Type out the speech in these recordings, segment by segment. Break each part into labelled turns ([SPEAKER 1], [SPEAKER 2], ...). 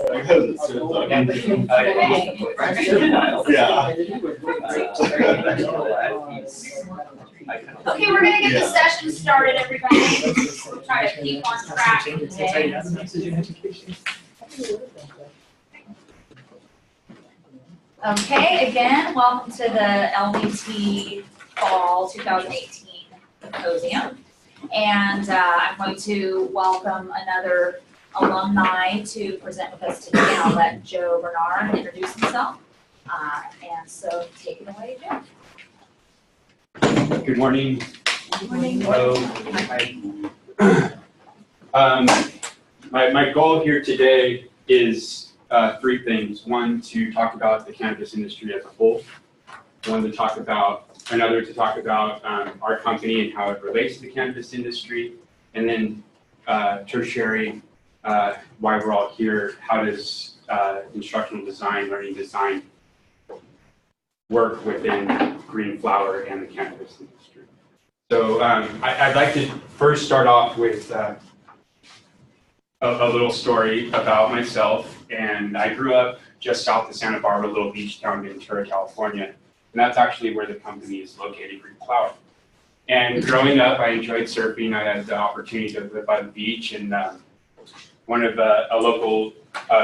[SPEAKER 1] Okay, we're going to get the session started, everybody. We'll try to keep on track today. Okay, again, welcome to the LDT Fall 2018 Symposium. And I'm going to welcome another alumni to present with us today. I'll let Joe Barnard introduce himself. And so take it away, Joe.
[SPEAKER 2] Good morning.
[SPEAKER 1] Good morning.
[SPEAKER 2] Hello. My goal here today is three things. One, to talk about the cannabis industry as a whole. Another to talk about our company and how it relates to the cannabis industry. And then tertiary, why we're all here. How does instructional design, learning design work within green flower and the cannabis industry? So I'd like to first start off with a little story about myself. And I grew up just south of Santa Barbara, a little beach town in Ventura, California. And that's actually where the company is located, Green Flower. And growing up, I enjoyed surfing. I had the opportunity to live by the beach. And one of a local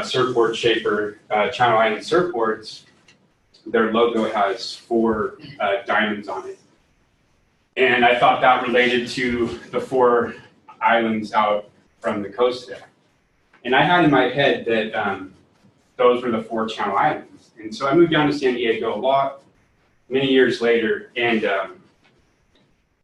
[SPEAKER 2] surfboard shaper, Channel Island Surfboards, their logo has 4 diamonds on it. And I thought that related to the 4 islands out from the coast there. And I had in my head that those were the 4 Channel Islands. And so I moved down to San Diego a lot, many years later, and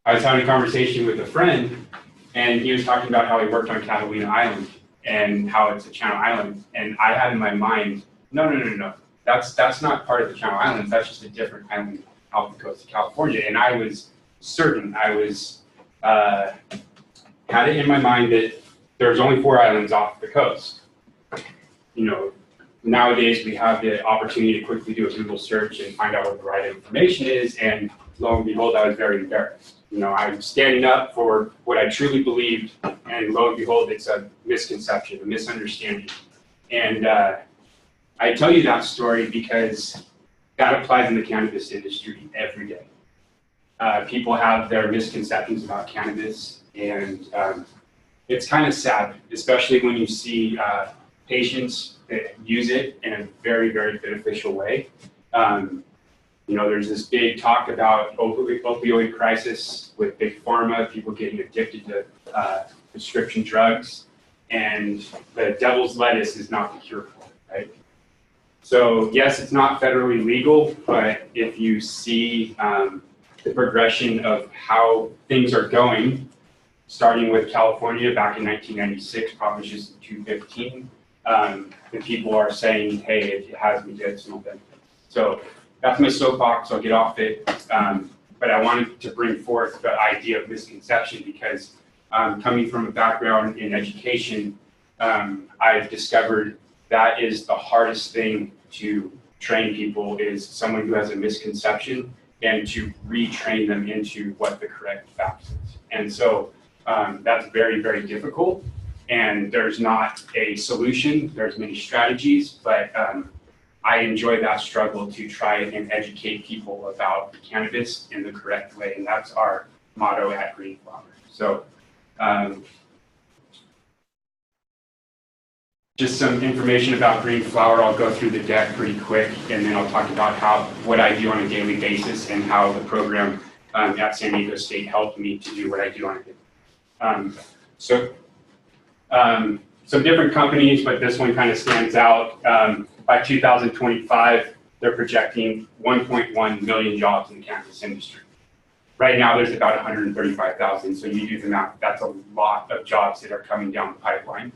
[SPEAKER 2] I was having a conversation with a friend, and he was talking about how he worked on Catalina Island and how it's a Channel Island. And I had in my mind, no. That's not part of the Channel Islands. That's just a different island off the coast of California. And I was certain, had it in my mind that there's only 4 islands off the coast. You know, nowadays we have the opportunity to quickly do a Google search and find out what the right information is. And lo and behold, I was very embarrassed. You know, I'm standing up for what I truly believed, and lo and behold, it's a misconception, a misunderstanding. And I tell you that story because that applies in the cannabis industry every day. People have their misconceptions about cannabis, and it's kind of sad, especially when you see patients that use it in a very, very beneficial way. You know, there's this big talk about opioid crisis with big pharma, people getting addicted to prescription drugs, and the devil's lettuce is not the cure for it, right? So yes, it's not federally legal, but if you see the progression of how things are going, starting with California back in 1996, proposition 215, and people are saying, hey, it has medicinal benefits. So that's my soapbox, I'll get off it. But I wanted to bring forth the idea of misconception because coming from a background in education, I've discovered that is the hardest thing to train people is someone who has a misconception and to retrain them into what the correct fact is. And so that's very, very difficult. And there's not a solution, there's many strategies, but I enjoy that struggle to try and educate people about cannabis in the correct way. And that's our motto at Green Flower. So just some information about Green Flower. I'll go through the deck pretty quick, and then I'll talk about what I do on a daily basis and how the program at San Diego State helped me to do what I do on a daily basis. Some different companies, but this one kind of stands out. By 2025, they're projecting 1.1 million jobs in the cannabis industry. Right now, there's about 135,000, so you do the math, that's a lot of jobs that are coming down the pipeline.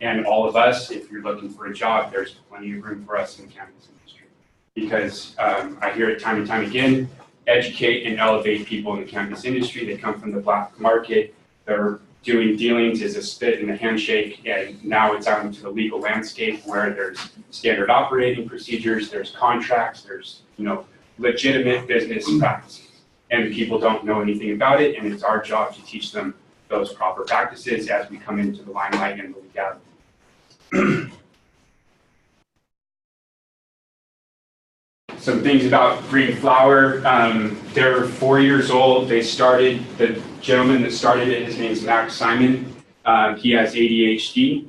[SPEAKER 2] And all of us, if you're looking for a job, there's plenty of room for us in the cannabis industry. Because I hear it time and time again, educate and elevate people in the cannabis industry. They come from the black market, they're doing dealings as a spit and a handshake, and now it's out into the legal landscape where there's standard operating procedures, there's contracts, there's legitimate business practices, and people don't know anything about it, and it's our job to teach them those proper practices as we come into the limelight and the legality. Some things about Green Flower. They're 4 years old. They started, the gentleman that started it, his name is Max Simon. He has ADHD.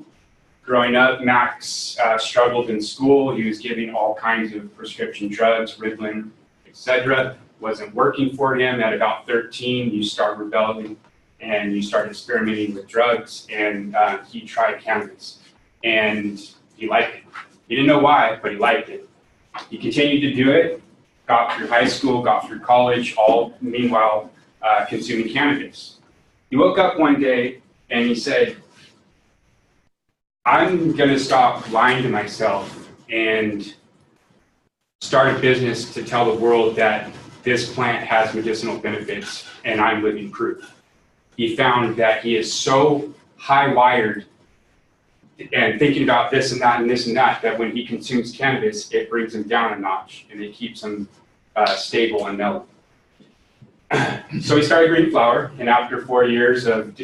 [SPEAKER 2] Growing up, Max struggled in school. He was giving all kinds of prescription drugs, Ritalin, etc. Wasn't working for him. At about 13, you start rebelling and you start experimenting with drugs, and he tried cannabis. And he liked it. He didn't know why, but he liked it. He continued to do it, got through high school, got through college, all meanwhile consuming cannabis. He woke up one day and he said, I'm going to stop lying to myself and start a business to tell the world that this plant has medicinal benefits and I'm living proof. He found that he is so high-wired and thinking about this and that and this and that, that when he consumes cannabis, it brings him down a notch and it keeps him stable and mellow. So he started Green Flower, and after 4 years of,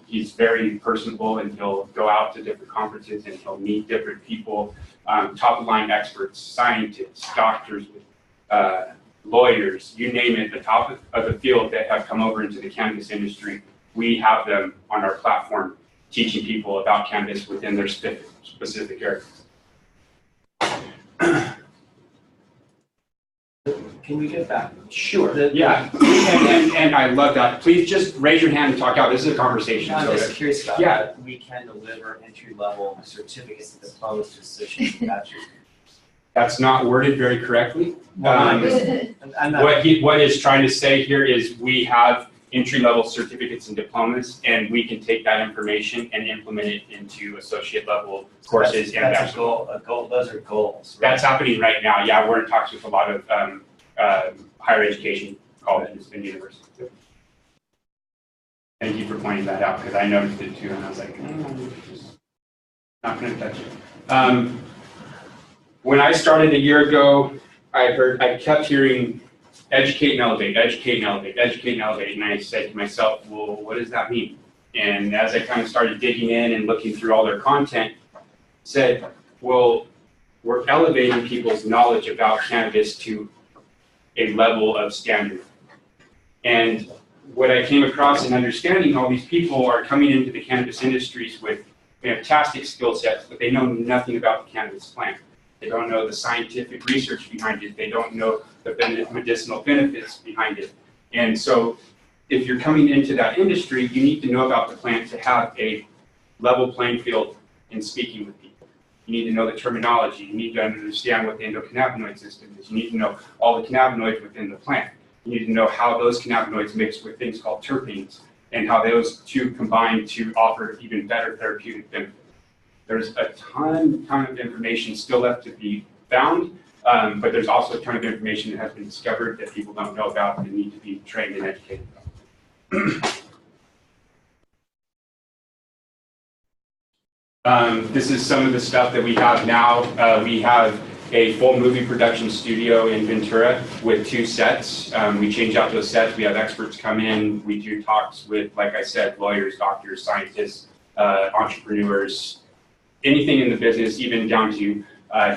[SPEAKER 2] he's very personable, and he'll go out to different conferences and he'll meet different people, top-of-line experts, scientists, doctors, lawyers, you name it, the top of the field that have come over into the cannabis industry. We have them on our platform teaching people about cannabis within their specific areas.
[SPEAKER 3] Can we get back?
[SPEAKER 2] Sure. Yeah, and I love that. Please just raise your hand and talk out. This is a conversation.
[SPEAKER 3] I'm
[SPEAKER 2] so
[SPEAKER 3] just curious about
[SPEAKER 2] yeah.
[SPEAKER 3] that. We can deliver entry-level certificates and diplomas to associates and bachelor's.
[SPEAKER 2] That's not worded very correctly.
[SPEAKER 3] I'm not.
[SPEAKER 2] What is trying to say here is we have entry-level certificates and diplomas, and we can take that information and implement it into associate-level courses and
[SPEAKER 3] That's
[SPEAKER 2] bachelor.
[SPEAKER 3] a goal. Those are goals. Right?
[SPEAKER 2] That's happening right now. Yeah, we're in talks with a lot of higher education colleges and universities. Thank you for pointing that out, because I noticed it too, and I was like, just not going to touch it. When I started a year ago, I kept hearing educate and elevate, educate and elevate, educate and elevate, and I said to myself, well, what does that mean? And as I kind of started digging in and looking through all their content, said, well, we're elevating people's knowledge about cannabis to a level of standard. And what I came across in understanding, all these people are coming into the cannabis industries with fantastic skill sets, but they know nothing about the cannabis plant. They don't know the scientific research behind it. They don't know the medicinal benefits behind it. And so if you're coming into that industry, you need to know about the plant to have a level playing field in speaking with people. You need to know the terminology. You need to understand what the endocannabinoid system is. You need to know all the cannabinoids within the plant. You need to know how those cannabinoids mix with things called terpenes and how those two combine to offer even better therapeutic benefits. There's a ton of information still left to be found, but there's also a ton of information that has been discovered that people don't know about and need to be trained and educated about. This is some of the stuff that we have now. We have a full movie production studio in Ventura with 2 sets. We change out those sets. We have experts come in. We do talks with, like I said, lawyers, doctors, scientists, entrepreneurs, anything in the business, even down to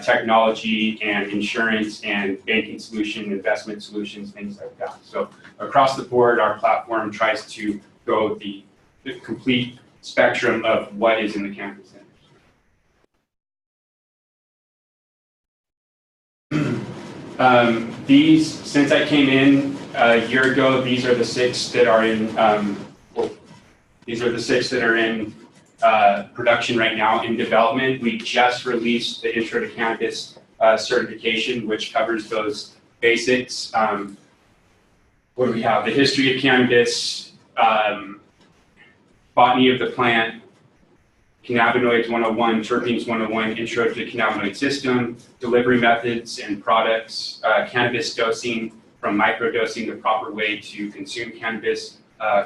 [SPEAKER 2] technology and insurance and banking solution, investment solutions, things like that. So across the board, our platform tries to go the complete spectrum of what is in the cannabis industry. These, since I came in a year ago, these are the 6 that are in. These are the 6 that are in production right now in development. We just released the Intro to Cannabis certification, which covers those basics. What do we have? The history of cannabis, botany of the plant, cannabinoids 101, terpenes 101, intro to the cannabinoid system, delivery methods and products, cannabis dosing from microdosing, the proper way to consume cannabis,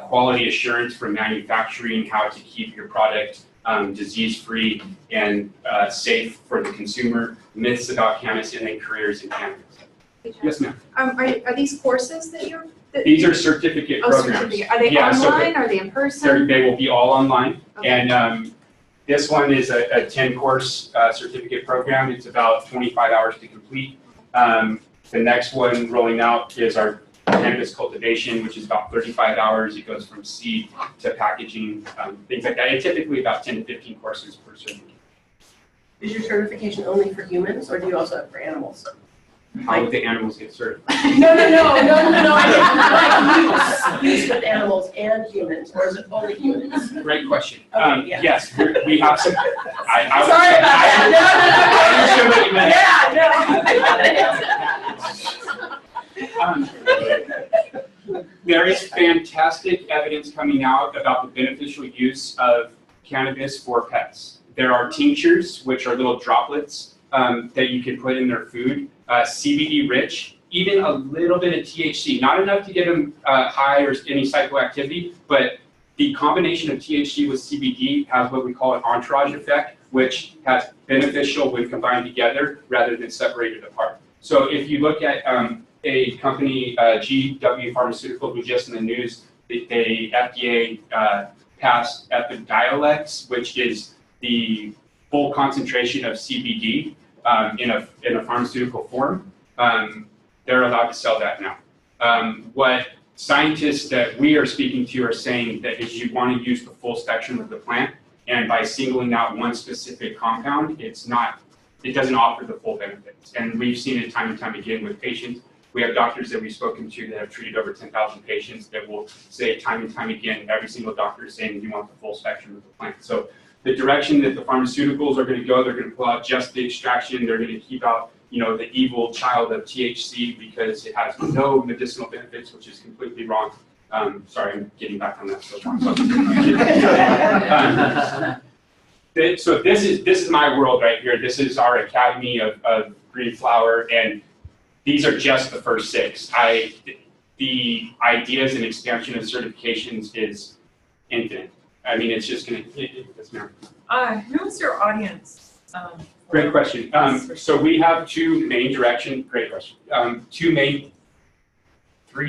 [SPEAKER 2] quality assurance from manufacturing, how to keep your product disease-free and safe for the consumer, myths about cannabis, and then careers in cannabis. Yes, ma'am.
[SPEAKER 4] Are these courses that you're?
[SPEAKER 2] These are certificate programs.
[SPEAKER 4] Certificate. Are they online? Are they in person?
[SPEAKER 2] They will be all online.
[SPEAKER 4] Okay.
[SPEAKER 2] And this one is a 10-course certificate program. It's about 25 hours to complete. The next one rolling out is our cannabis cultivation, which is about 35 hours. It goes from seed to packaging, things like that. And typically about 10 to 15 courses per certification.
[SPEAKER 5] Is your certification only for humans, or do you also have for animals?
[SPEAKER 2] How would the animals get certified?
[SPEAKER 5] No. I mean, like use with animals and humans, or is it only humans?
[SPEAKER 2] Great question.
[SPEAKER 5] Okay, yeah.
[SPEAKER 2] Yes, we have some.
[SPEAKER 5] Sorry about that.
[SPEAKER 2] There is fantastic evidence coming out about the beneficial use of cannabis for pets. There are tinctures, which are little droplets that you can put in their food, CBD rich, even a little bit of THC, not enough to get them high or any psychoactivity, but the combination of THC with CBD has what we call an entourage effect, which has beneficial when combined together rather than separated apart. So if you look at a company, GW Pharmaceutical, who just in the news, they FDA passed Epidiolex, which is the full concentration of CBD in a pharmaceutical form. They're allowed to sell that now. What scientists that we are speaking to are saying that is you want to use the full spectrum of the plant, and by singling out one specific compound, it doesn't offer the full benefits. And we've seen it time and time again with patients. We have doctors that we've spoken to that have treated over 10,000 patients that will say time and time again, every single doctor is saying you want the full spectrum of the plant. So the direction that the pharmaceuticals are going to go, they're going to pull out just the extraction, they're going to keep out the evil child of THC because it has no medicinal benefits, which is completely wrong. Sorry, I'm getting back on that. So this is my world right here. This is our Academy of Green Flower, and these are just the first 6. The ideas and expansion of certifications is infinite. I mean, it's just going to.
[SPEAKER 6] Who's your audience?
[SPEAKER 2] Great question. So we have 2 main directions. Great question. 3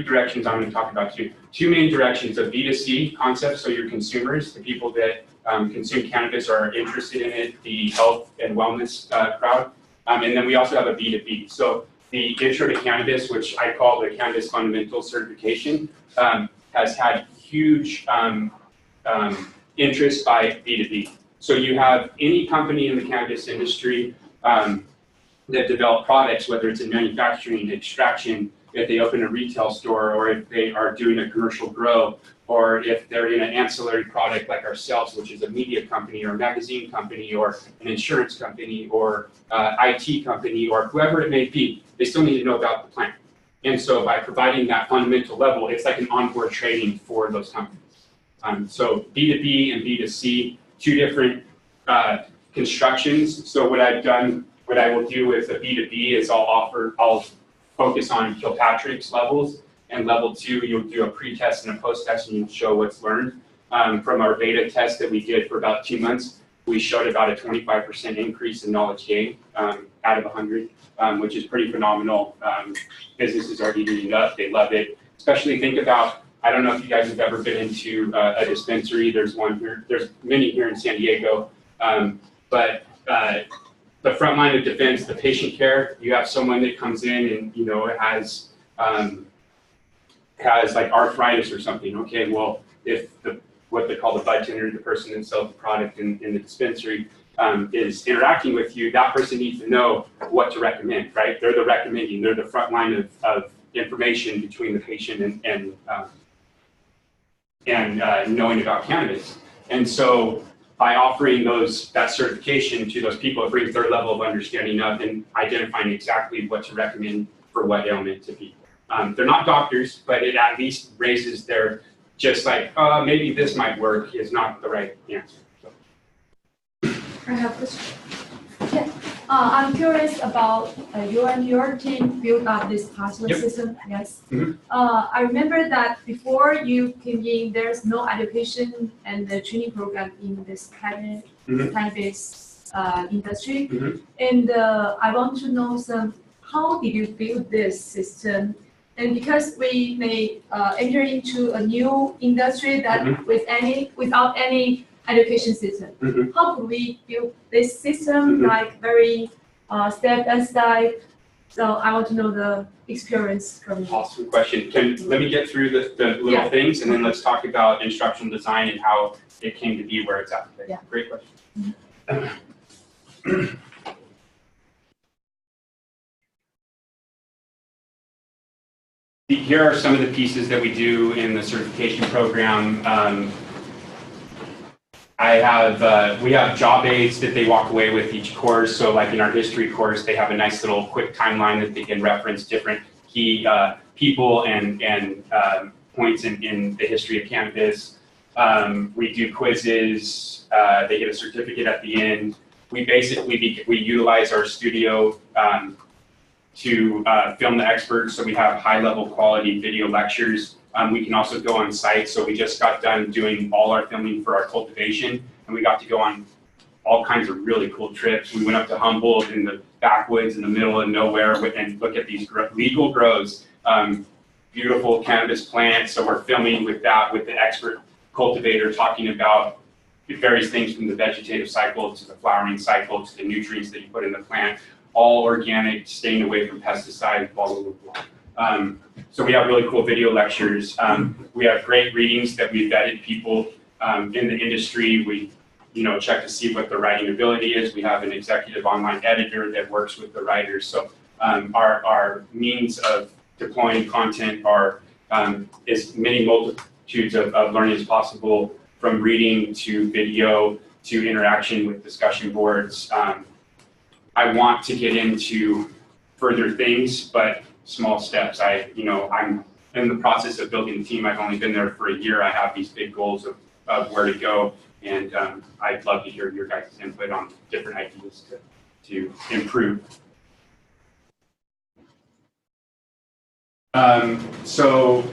[SPEAKER 2] directions I'm going to talk about too. 2 main directions of B2C concepts. So your consumers, the people that consume cannabis or are interested in it, the health and wellness crowd, and then we also have a B2B. So the Intro to Cannabis, which I call the Cannabis Fundamentals Certification, has had huge interest by B2B. So you have any company in the cannabis industry that develop products, whether it's in manufacturing, extraction, if they open a retail store, or if they are doing a commercial grow, or if they're in an ancillary product like ourselves, which is a media company or a magazine company or an insurance company or IT company or whoever it may be, they still need to know about the plant. And so by providing that fundamental level, it's like an onboard training for those companies. So B2B and B2C, 2 different constructions. So what I will do with a B2B is I'll focus on Kilpatrick's levels, and level 2, you'll do a pre-test and a post-test, and you'll show what's learned. From our beta test that we did for about 2 months, we showed about a 25% increase in knowledge gain out of 100, which is pretty phenomenal. Businesses are eating it up, they love it. Especially think about, I don't know if you guys have ever been into a dispensary. There's one here, there's many here in San Diego, but the front line of defense, the patient care, you have someone that comes in and has like arthritis or something. Okay, well, if what they call the bud tender, the person that sells the product in the dispensary, is interacting with you, that person needs to know what to recommend, right? They're the recommending, they're the front line of information between the patient and knowing about cannabis. And so by offering that certification to those people, it brings their level of understanding of and identifying exactly what to recommend for what ailment to people. They're not doctors, but it at least raises their, just like, maybe this might work is not the right answer. So.
[SPEAKER 4] I have this.
[SPEAKER 7] Yeah. I'm curious about you and your team built up this pathway system. Yes.
[SPEAKER 2] Mm-hmm.
[SPEAKER 7] I remember that before you came in, there's no education and the training program in this cannabis industry.
[SPEAKER 2] Mm-hmm.
[SPEAKER 7] And I want to know how did you build this system? And because we may enter into a new industry that without any education system, how could we build this system like very step by step So I want to know the experience from you.
[SPEAKER 2] Awesome question. Let me get through the little
[SPEAKER 7] Yeah.
[SPEAKER 2] things, and then let's talk about instructional design and how it came to be where it's at today.
[SPEAKER 7] Yeah.
[SPEAKER 2] Great question. Here are some of the pieces that we do in the certification program. We have job aids that they walk away with each course. So like in our history course, they have a nice little quick timeline that they can reference different key people and points in the history of cannabis. We do quizzes. They get a certificate at the end. We utilize our studio to film the experts, so we have high-level quality video lectures. We can also go on site, so we just got done doing all our filming for our cultivation, and we got to go on all kinds of really cool trips. We went up to Humboldt in the backwoods in the middle of nowhere and look at these legal grows, beautiful cannabis plants, so we're filming with that, with the expert cultivator talking about various things from the vegetative cycle to the flowering cycle to the nutrients that you put in the plant, all organic, staying away from pesticides, blah, blah, blah, blah. So we have really cool video lectures. We have great readings that we vetted people in the industry. We check to see what the writing ability is. We have an executive online editor that works with the writers. So our means of deploying content are as many multitudes of learning as possible, from reading to video to interaction with discussion boards. I want to get into further things, but small steps. I'm in the process of building a team. I've only been there for a year. I have these big goals of where to go, and I'd love to hear your guys' input on different ideas to improve. So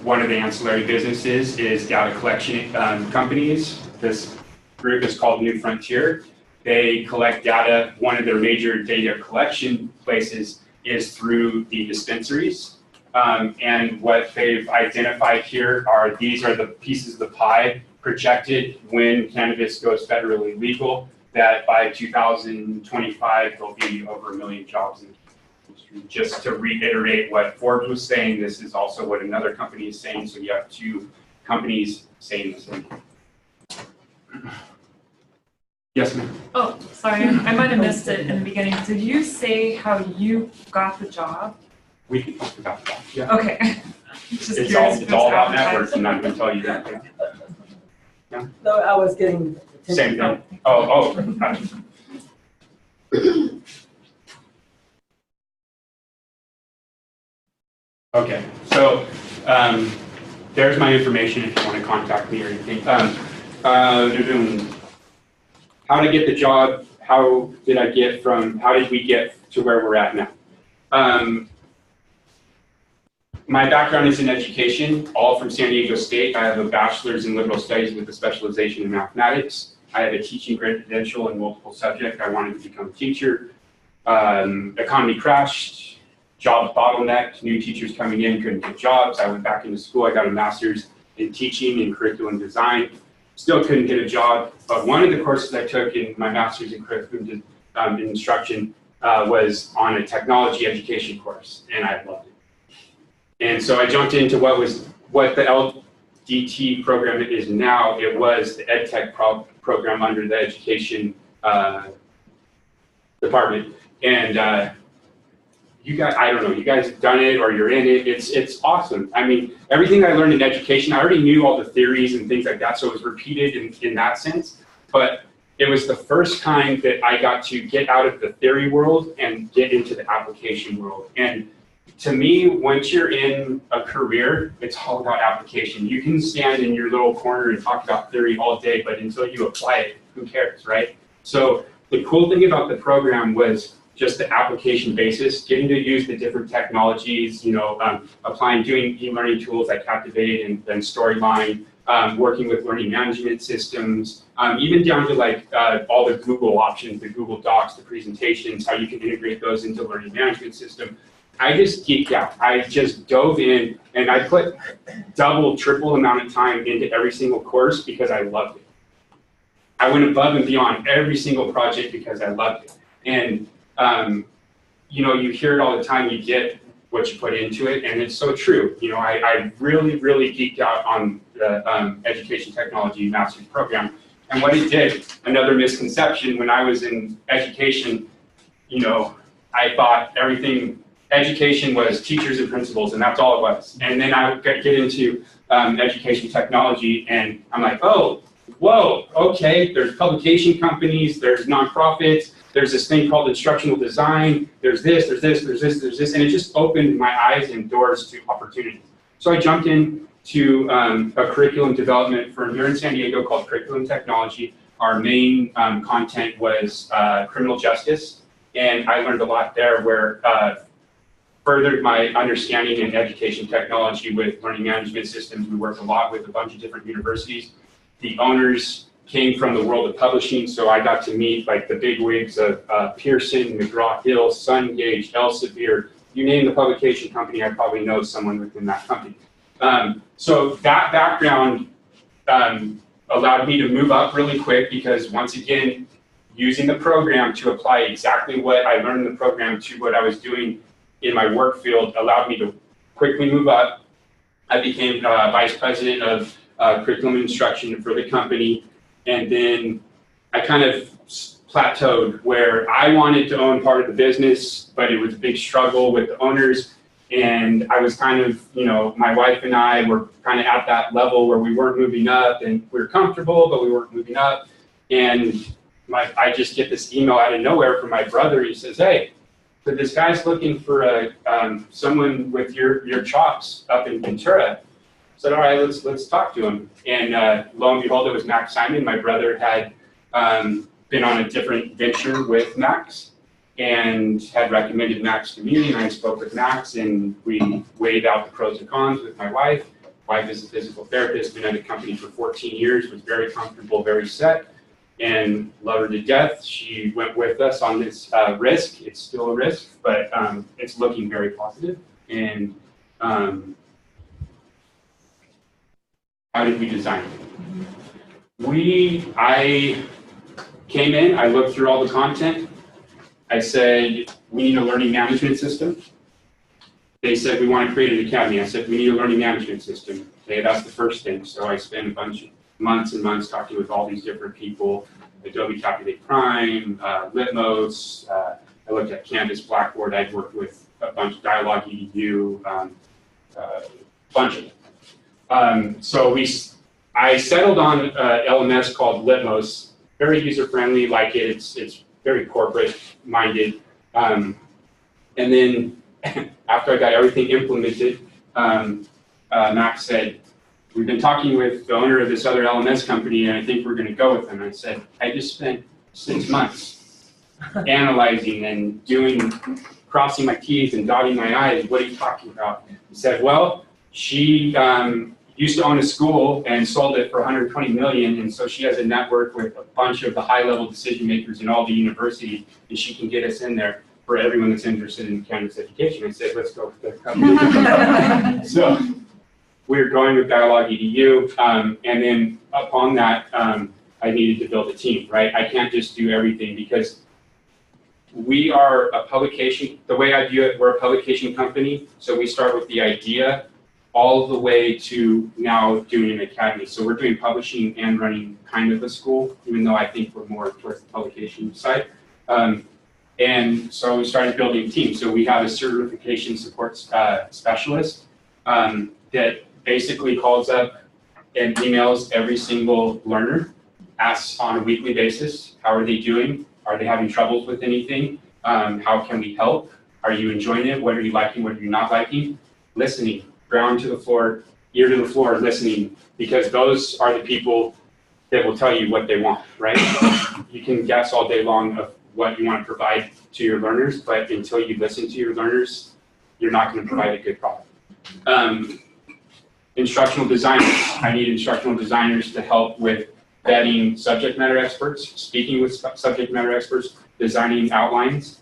[SPEAKER 2] one of the ancillary businesses is data collection companies. This group is called New Frontier. They collect data. One of their major data collection places is through the dispensaries. And what they've identified here are, these are the pieces of the pie projected when cannabis goes federally legal, that by 2025, there'll be over 1 million jobs in the industry. Just to reiterate what Forbes was saying, this is also what another company is saying. So you have two companies saying the same thing. Yes, ma'am.
[SPEAKER 6] Oh, sorry, I might have missed it in the beginning. Did you say how you got the job?
[SPEAKER 2] We can talk about that. Yeah.
[SPEAKER 6] Okay. Just
[SPEAKER 2] It's
[SPEAKER 6] curious if
[SPEAKER 2] all, it's all about
[SPEAKER 6] advertised.
[SPEAKER 2] networks. I'm not going to tell you that. Yeah.
[SPEAKER 8] No, I was getting.
[SPEAKER 2] Same thing. Oh, gotcha. Okay, so there's my information if you want to contact me or anything. How to get the job? How did we get to where we're at now? My background is in education, all from San Diego State. I have a bachelor's in liberal studies with a specialization in mathematics. I have a teaching credential in multiple subjects. I wanted to become a teacher. Economy crashed, jobs bottlenecked, new teachers coming in couldn't get jobs. I went back into school. I got a master's in teaching and curriculum design. Still couldn't get a job, but one of the courses I took in my master's in curriculum instruction was on a technology education course, and I loved it. And so I jumped into what the LDT program is now. It was the EdTech program under the education department. And you guys, I don't know, you guys have done it or you're in it. It's awesome. I mean, everything I learned in education, I already knew all the theories and things like that, so it was repeated in that sense. But it was the first time that I got to get out of the theory world and get into the application world. And to me, once you're in a career, it's all about application. You can stand in your little corner and talk about theory all day, but until you apply it, who cares, right? So the cool thing about the program was just the application basis, getting to use the different technologies, applying, doing e-learning tools like Captivate and Storyline, working with learning management systems, even down to like all the Google options, the Google Docs, the presentations, how you can integrate those into learning management system. I just geeked out. I just dove in and I put double, triple amount of time into every single course because I loved it. I went above and beyond every single project because I loved it. And you know, you hear it all the time, you get what you put into it, and it's so true. You know, I really, really geeked out on the education technology master's program. And what it did, another misconception, when I was in education, you know, I thought education was teachers and principals, and that's all it was. And then I would get into education technology, and I'm like, oh, whoa, okay, there's publication companies, there's nonprofits, there's this thing called instructional design, there's this, and it just opened my eyes and doors to opportunities. So I jumped into a curriculum development firm here in San Diego called Curriculum Technology. Our main content was criminal justice, and I learned a lot there where furthered my understanding in education technology with learning management systems. We worked a lot with a bunch of different universities. The owners came from the world of publishing, so I got to meet like the big wigs of Pearson, McGraw-Hill, Sungage, Elsevier. You name the publication company, I probably know someone within that company. So that background allowed me to move up really quick because, once again, using the program to apply exactly what I learned in the program to what I was doing in my work field allowed me to quickly move up. I became vice president of curriculum instruction for the company, and then I kind of plateaued where I wanted to own part of the business, but it was a big struggle with the owners. And I was kind of, you know, my wife and I were kind of at that level where we weren't moving up, and we were comfortable, but we weren't moving up. And I just get this email out of nowhere from my brother. He says, hey, so this guy's looking for someone with your chops up in Ventura. I said, all right, let's talk to him. And lo and behold, it was Max Simon. My brother had been on a different venture with Max and had recommended Max to me, and I spoke with Max, and we weighed out the pros and cons with my wife. Wife is a physical therapist, been at the company for 14 years, was very comfortable, very set, and love her to death. She went with us on this risk. It's still a risk, but it's looking very positive. And how did we design it? I came in, I looked through all the content. I said, we need a learning management system. They said, we want to create an academy. I said, we need a learning management system. Okay, that's the first thing. So I spent a bunch of months and months talking with all these different people, Adobe Calculate Prime, Litmos. I looked at Canvas, Blackboard. I'd worked with a bunch of Dialogue EDU, bunch of them. So I settled on LMS called Litmos, very user-friendly, like it. It's very corporate-minded. And then after I got everything implemented, Max said, we've been talking with the owner of this other LMS company, and I think we're going to go with them. I said, I just spent 6 months analyzing and crossing my T's and dotting my I's. What are you talking about? He said, well, she used to own a school and sold it for 120 million, and so she has a network with a bunch of the high-level decision makers in all the universities, and she can get us in there for everyone that's interested in cannabis education. I said, let's go with the company. So we're going with Dialogue EDU, and then upon that, I needed to build a team, right? I can't just do everything because we are a publication. The way I view it, we're a publication company, so we start with the idea all the way to now doing an academy. So we're doing publishing and running kind of a school, even though I think we're more towards the publication side. And so we started building a team. So we have a certification support specialist that basically calls up and emails every single learner, asks on a weekly basis, how are they doing? Are they having troubles with anything? How can we help? Are you enjoying it? What are you liking? What are you not liking? Listening. Ground to the floor, ear to the floor, listening, because those are the people that will tell you what they want, right? You can guess all day long of what you want to provide to your learners, but until you listen to your learners, you're not going to provide a good product. Instructional designers. I need instructional designers to help with vetting subject matter experts, speaking with subject matter experts, designing outlines.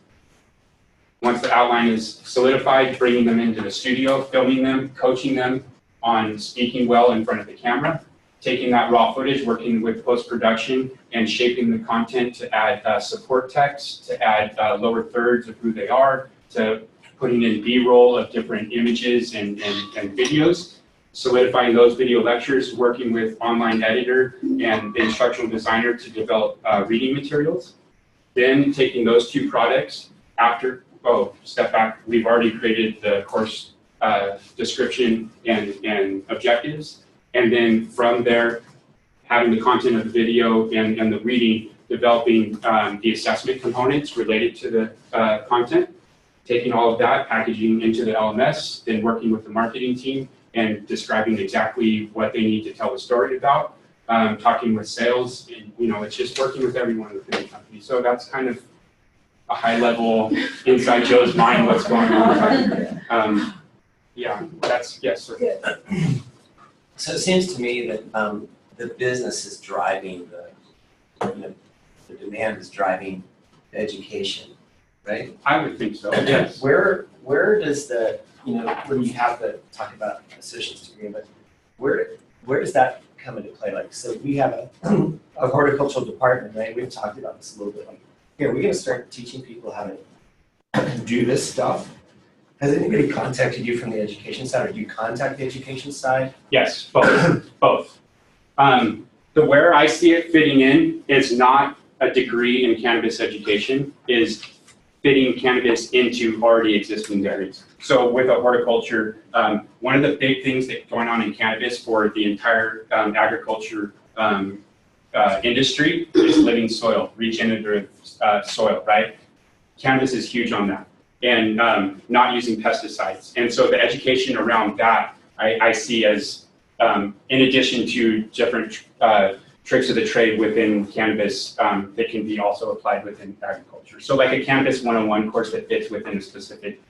[SPEAKER 2] Once the outline is solidified, bringing them into the studio, filming them, coaching them on speaking well in front of the camera, taking that raw footage, working with post-production, and shaping the content to add support text, to add lower thirds of who they are, to putting in B-roll of different images and videos, solidifying those video lectures, working with online editor and the instructional designer to develop reading materials. Then taking those two products step back, we've already created the course description and objectives. And then from there, having the content of the video and the reading, developing the assessment components related to the content, taking all of that, packaging into the LMS, then working with the marketing team and describing exactly what they need to tell the story about, talking with sales, and it's just working with everyone within the company. So that's kind of a high level inside Joe's mind what's going on. Yes, sir.
[SPEAKER 3] So it seems to me that the business is driving the demand is driving the education, right?
[SPEAKER 2] I would think so, yes.
[SPEAKER 3] Where does when you have to talk about associate's degree, but where does that come into play? Like, so we have a horticultural department, right? We've talked about this a little bit. Like, we're going to start teaching people how to do this stuff. Has anybody contacted you from the education side, or do you contact the education side?
[SPEAKER 2] Yes, both. The where I see it fitting in is not a degree in cannabis education, is fitting cannabis into already existing dairies. So with a horticulture, one of the big things that's going on in cannabis for the entire agriculture industry is living soil, regenerative soil, right? Cannabis is huge on that, and not using pesticides. And so the education around that, I see as, in addition to different tricks of the trade within cannabis that can be also applied within agriculture. So like a Cannabis 101 course that fits within a specific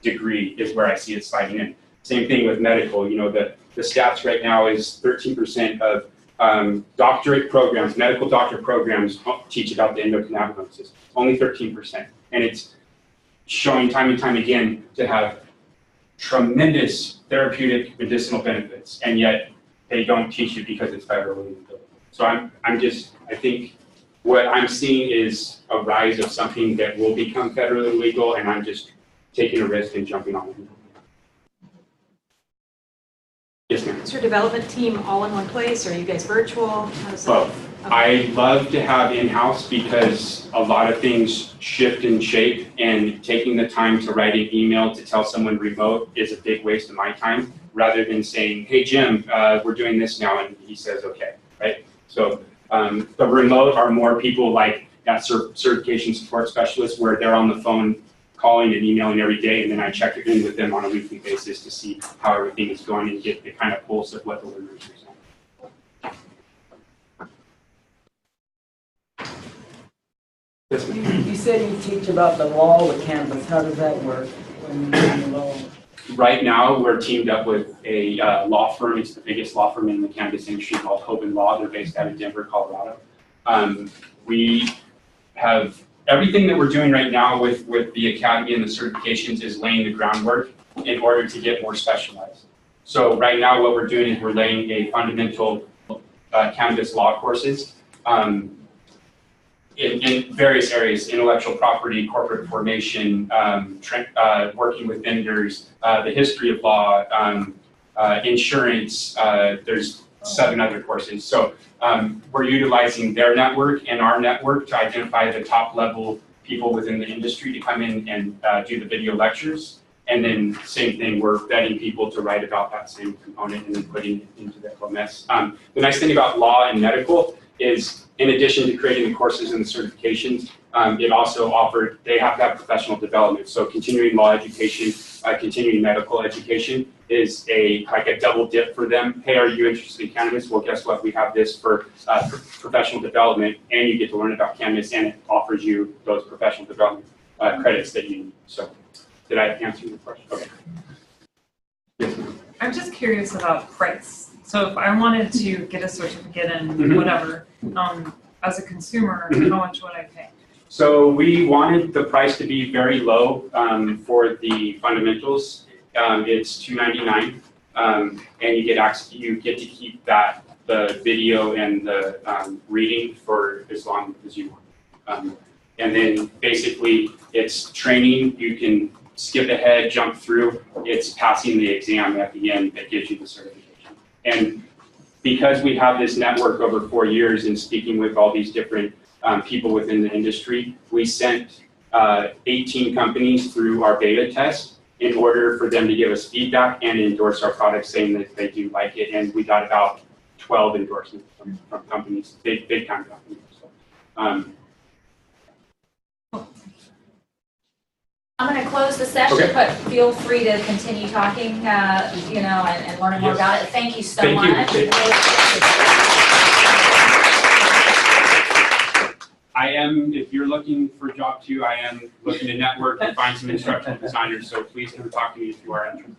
[SPEAKER 2] degree is where I see it sliding in. Same thing with medical. The stats right now is 13% of doctorate programs, medical doctorate programs teach about the endocannabinoid system. Only 13%. And it's showing time and time again to have tremendous therapeutic medicinal benefits, and yet they don't teach it because it's federally legal. So I think what I'm seeing is a rise of something that will become federally legal, and I'm just taking a risk and jumping on it. Yes, ma'am.
[SPEAKER 4] Is your development team all in one place, or are you guys virtual? How does that?
[SPEAKER 2] Both. I love to have in-house because a lot of things shift and shape, and taking the time to write an email to tell someone remote is a big waste of my time, rather than saying, hey, Jim, we're doing this now, and he says, okay, right? So the remote are more people like that certification support specialist, where they're on the phone calling and emailing every day, and then I check in with them on a weekly basis to see how everything is going and get the kind of pulse of what the learners are saying. Yes, ma'am.
[SPEAKER 8] You said you teach about the law with cannabis. How does that work when you're doing the law?
[SPEAKER 2] Right now, we're teamed up with a law firm. It's the biggest law firm in the cannabis industry called Hoban Law. They're based out of Denver, Colorado. We have everything that we're doing right now with the academy and the certifications is laying the groundwork in order to get more specialized. So right now, what we're doing is we're laying a fundamental cannabis law courses in various areas: intellectual property, corporate formation, working with vendors, the history of law, insurance. There's 7 other courses. So we're utilizing their network and our network to identify the top level people within the industry to come in and do the video lectures. And then same thing, we're vetting people to write about that same component and then putting it into the LMS. The nice thing about law and medical is, in addition to creating the courses and the certifications, it also offered, they have to have professional development. So continuing law education, continuing medical education is like a double dip for them. Hey, are you interested in cannabis? Well, guess what? We have this for professional development, and you get to learn about cannabis, and it offers you those professional development credits that you need. So did I answer your question? Okay. Yes, ma'am.
[SPEAKER 6] I'm just curious about price. So if I wanted to get a certificate in whatever, as a consumer, how much would I pay?
[SPEAKER 2] So we wanted the price to be very low for the fundamentals. It's $299, and you get to keep the video and the reading for as long as you want. And then basically It's training, you can skip ahead, jump through, it's passing the exam at the end that gives you the certification. And because we have this network over 4 years and speaking with all these different people within the industry, we sent 18 companies through our beta test in order for them to give us feedback and endorse our product saying that they do like it. And we got about 12 endorsements from companies, big time companies. So,
[SPEAKER 1] I'm gonna close the session,
[SPEAKER 2] Okay.
[SPEAKER 1] but feel free to continue talking, you know, and learning more
[SPEAKER 2] Yes.
[SPEAKER 1] about it. Thank you so
[SPEAKER 2] Thank you.
[SPEAKER 1] much.
[SPEAKER 2] I am, if you're looking for a job too, I am looking to network and find some instructional designers, so please come talk to me if you are interested.